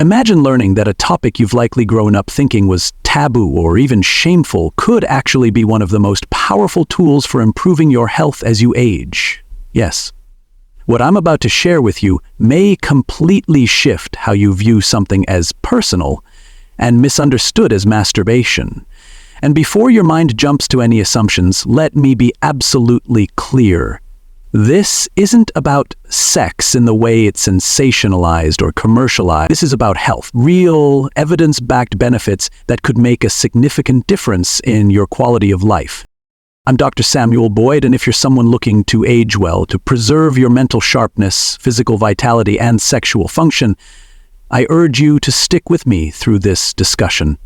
Imagine learning that a topic you've likely grown up thinking was taboo or even shameful could actually be one of the most powerful tools for improving your health as you age. Yes. What I'm about to share with you may completely shift how you view something as personal and misunderstood as masturbation. And before your mind jumps to any assumptions, let me be absolutely clear. This isn't about sex in the way it's sensationalized or commercialized. This is about health, real, evidence-backed benefits that could make a significant difference in your quality of life. I'm Dr. Samuel Boyd, and if you're someone looking to age well, to preserve your mental sharpness, physical vitality, and sexual function, I urge you to stick with me through this discussion.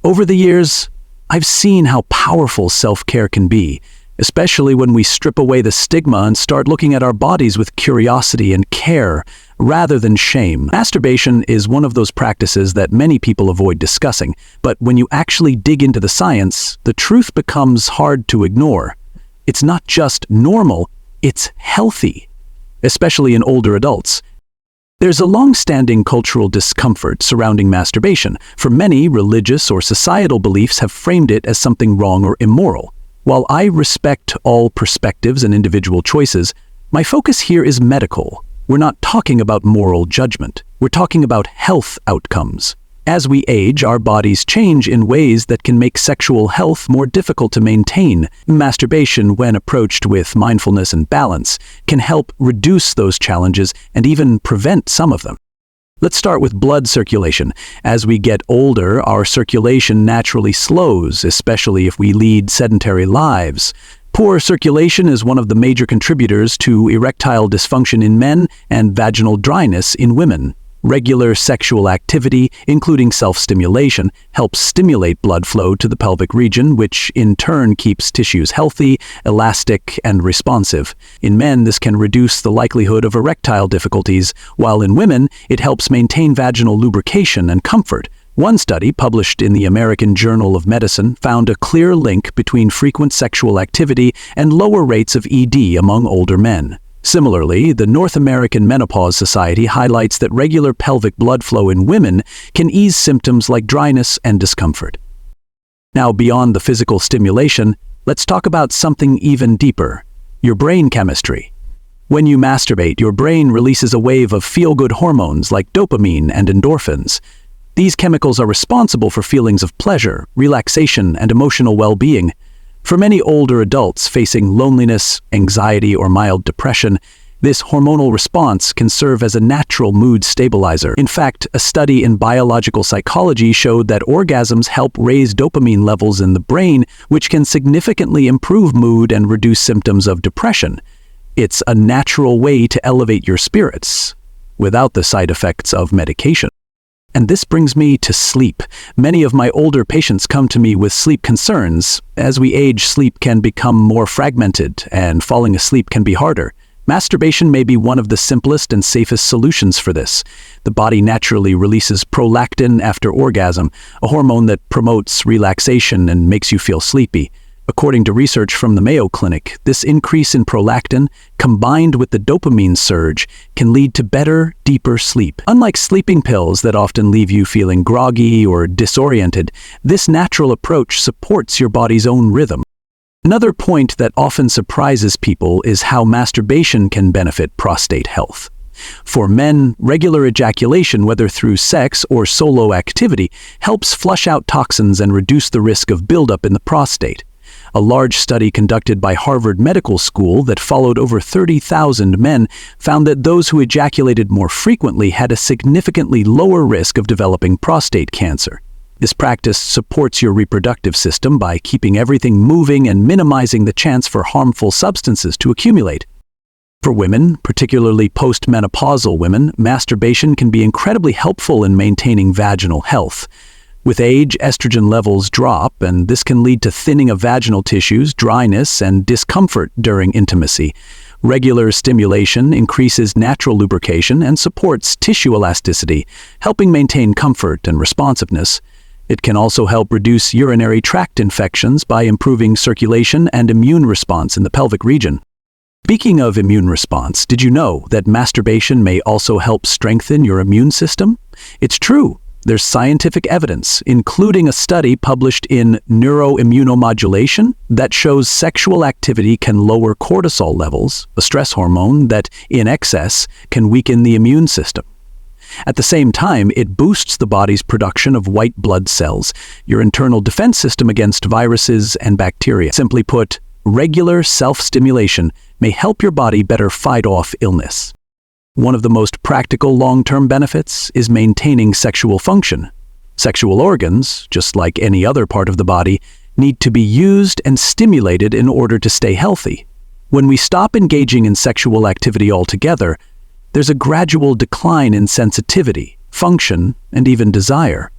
Over the years, I've seen how powerful self-care can be, especially when we strip away the stigma and start looking at our bodies with curiosity and care rather than shame. Masturbation is one of those practices that many people avoid discussing, but when you actually dig into the science, the truth becomes hard to ignore. It's not just normal, it's healthy, especially in older adults. There's a long-standing cultural discomfort surrounding masturbation. For many, religious or societal beliefs have framed it as something wrong or immoral. While I respect all perspectives and individual choices, my focus here is medical. We're not talking about moral judgment. We're talking about health outcomes. As we age, our bodies change in ways that can make sexual health more difficult to maintain. Masturbation, when approached with mindfulness and balance, can help reduce those challenges and even prevent some of them. Let's start with blood circulation. As we get older, our circulation naturally slows, especially if we lead sedentary lives. Poor circulation is one of the major contributors to erectile dysfunction in men and vaginal dryness in women. Regular sexual activity, including self-stimulation, helps stimulate blood flow to the pelvic region, which in turn keeps tissues healthy, elastic, and responsive. In men, this can reduce the likelihood of erectile difficulties, while in women, it helps maintain vaginal lubrication and comfort. One study, published in the American Journal of Medicine, found a clear link between frequent sexual activity and lower rates of ED among older men. Similarly, the North American Menopause Society highlights that regular pelvic blood flow in women can ease symptoms like dryness and discomfort. Now, beyond the physical stimulation, let's talk about something even deeper: your brain chemistry. When you masturbate, your brain releases a wave of feel-good hormones like dopamine and endorphins. These chemicals are responsible for feelings of pleasure, relaxation, and emotional well-being. For many older adults facing loneliness, anxiety, or mild depression, this hormonal response can serve as a natural mood stabilizer. In fact, a study in biological psychology showed that orgasms help raise dopamine levels in the brain, which can significantly improve mood and reduce symptoms of depression. It's a natural way to elevate your spirits, without the side effects of medication. And this brings me to sleep. Many of my older patients come to me with sleep concerns. As we age, sleep can become more fragmented, and falling asleep can be harder. Masturbation may be one of the simplest and safest solutions for this. The body naturally releases prolactin after orgasm, a hormone that promotes relaxation and makes you feel sleepy. According to research from the Mayo Clinic, this increase in prolactin, combined with the dopamine surge, can lead to better, deeper sleep. Unlike sleeping pills that often leave you feeling groggy or disoriented, this natural approach supports your body's own rhythm. Another point that often surprises people is how masturbation can benefit prostate health. For men, regular ejaculation, whether through sex or solo activity, helps flush out toxins and reduce the risk of buildup in the prostate. A large study conducted by Harvard Medical School that followed over 30,000 men found that those who ejaculated more frequently had a significantly lower risk of developing prostate cancer. This practice supports your reproductive system by keeping everything moving and minimizing the chance for harmful substances to accumulate. For women, particularly postmenopausal women, masturbation can be incredibly helpful in maintaining vaginal health. With age, estrogen levels drop, and this can lead to thinning of vaginal tissues, dryness, and discomfort during intimacy. Regular stimulation increases natural lubrication and supports tissue elasticity, helping maintain comfort and responsiveness. It can also help reduce urinary tract infections by improving circulation and immune response in the pelvic region. Speaking of immune response, did you know that masturbation may also help strengthen your immune system? It's true. There's scientific evidence, including a study published in Neuroimmunomodulation, that shows sexual activity can lower cortisol levels, a stress hormone that, in excess, can weaken the immune system. At the same time, it boosts the body's production of white blood cells, your internal defense system against viruses and bacteria. Simply put, regular self-stimulation may help your body better fight off illness. One of the most practical long-term benefits is maintaining sexual function. Sexual organs, just like any other part of the body, need to be used and stimulated in order to stay healthy. When we stop engaging in sexual activity altogether, there's a gradual decline in sensitivity, function, and even desire.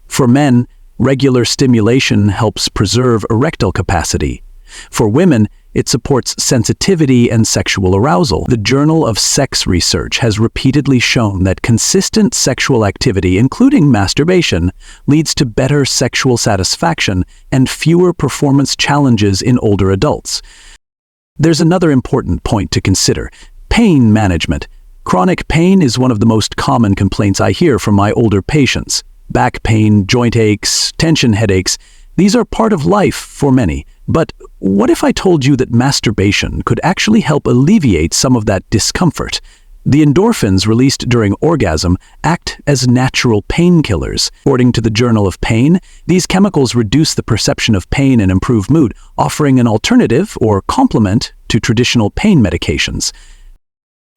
For men, regular stimulation helps preserve erectile capacity. For women, it supports sensitivity and sexual arousal. The Journal of Sex Research has repeatedly shown that consistent sexual activity, including masturbation, leads to better sexual satisfaction and fewer performance challenges in older adults. There's another important point to consider: pain management. Chronic pain is one of the most common complaints I hear from my older patients. Back pain, joint aches, tension headaches, these are part of life for many. But what if I told you that masturbation could actually help alleviate some of that discomfort? The endorphins released during orgasm act as natural painkillers. According to the Journal of Pain, these chemicals reduce the perception of pain and improve mood, offering an alternative or complement to traditional pain medications.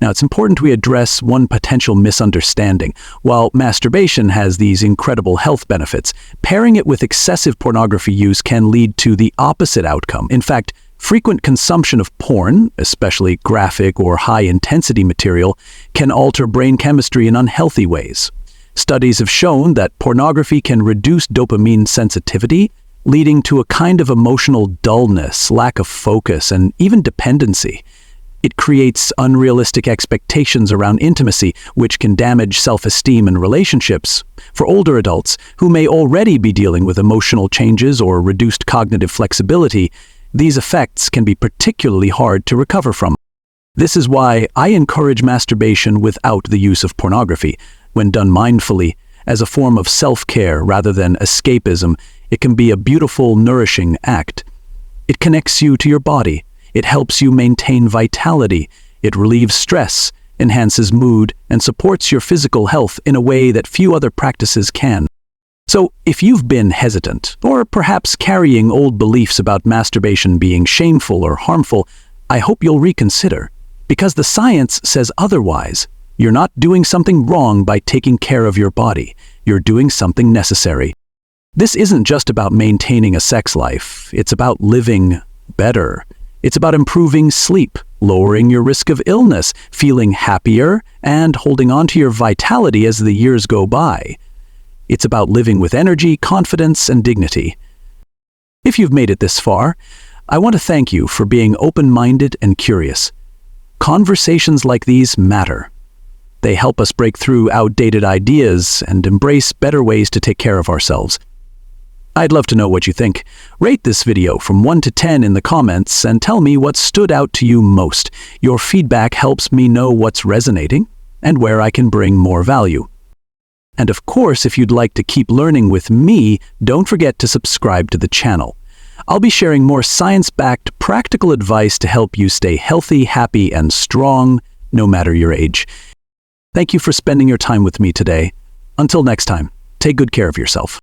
Now, it's important we address one potential misunderstanding. While masturbation has these incredible health benefits, pairing it with excessive pornography use can lead to the opposite outcome. In fact, frequent consumption of porn, especially graphic or high-intensity material, can alter brain chemistry in unhealthy ways. Studies have shown that pornography can reduce dopamine sensitivity, leading to a kind of emotional dullness, lack of focus, and even dependency. It creates unrealistic expectations around intimacy, which can damage self-esteem and relationships. For older adults, who may already be dealing with emotional changes or reduced cognitive flexibility, these effects can be particularly hard to recover from. This is why I encourage masturbation without the use of pornography. When done mindfully, as a form of self-care rather than escapism, it can be a beautiful, nourishing act. It connects you to your body. It helps you maintain vitality. It relieves stress, enhances mood, and supports your physical health in a way that few other practices can. So, if you've been hesitant, or perhaps carrying old beliefs about masturbation being shameful or harmful, I hope you'll reconsider. Because the science says otherwise. You're not doing something wrong by taking care of your body. You're doing something necessary. This isn't just about maintaining a sex life. It's about living better. It's about improving sleep, lowering your risk of illness, feeling happier, and holding on to your vitality as the years go by. It's about living with energy, confidence, and dignity. If you've made it this far, I want to thank you for being open-minded and curious. Conversations like these matter. They help us break through outdated ideas and embrace better ways to take care of ourselves. I'd love to know what you think. Rate this video from 1 to 10 in the comments and tell me what stood out to you most. Your feedback helps me know what's resonating and where I can bring more value. And of course, if you'd like to keep learning with me, don't forget to subscribe to the channel. I'll be sharing more science-backed, practical advice to help you stay healthy, happy, and strong, no matter your age. Thank you for spending your time with me today. Until next time, take good care of yourself.